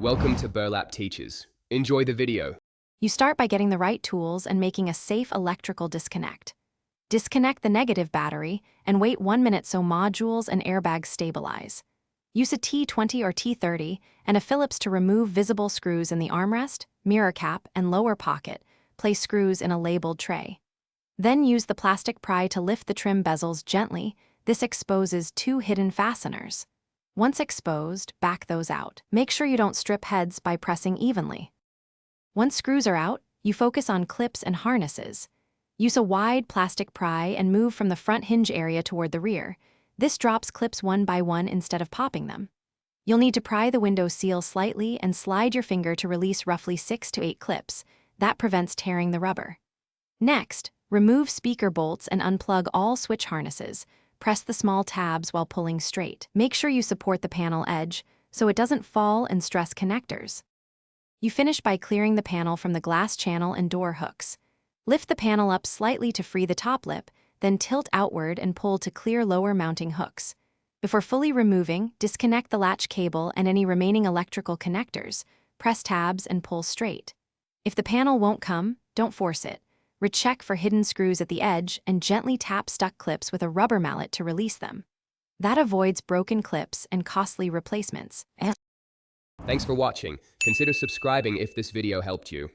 Welcome to Burlap Teachers. Enjoy the video. You start by getting the right tools and making a safe electrical disconnect. Disconnect the negative battery and wait 1 minute so modules and airbags stabilize. Use a T20 or T30 and a Phillips to remove visible screws in the armrest, mirror cap, and lower pocket. Place screws in a labeled tray. Then use the plastic pry to lift the trim bezels gently. This exposes 2 hidden fasteners. Once exposed, back those out. Make sure you don't strip heads by pressing evenly. Once screws are out, you focus on clips and harnesses. Use a wide plastic pry and move from the front hinge area toward the rear. This drops clips one by one instead of popping them. You'll need to pry the window seal slightly and slide your finger to release roughly 6 to 8 clips. That prevents tearing the rubber. Next, remove speaker bolts and unplug all switch harnesses. Press the small tabs while pulling straight. Make sure you support the panel edge so it doesn't fall and stress connectors. You finish by clearing the panel from the glass channel and door hooks. Lift the panel up slightly to free the top lip, then tilt outward and pull to clear lower mounting hooks. Before fully removing, disconnect the latch cable and any remaining electrical connectors. Press tabs and pull straight. If the panel won't come, don't force it. Recheck for hidden screws at the edge and gently tap stuck clips with a rubber mallet to release them. That avoids broken clips and costly replacements. Thanks for watching. Consider subscribing if this video helped you.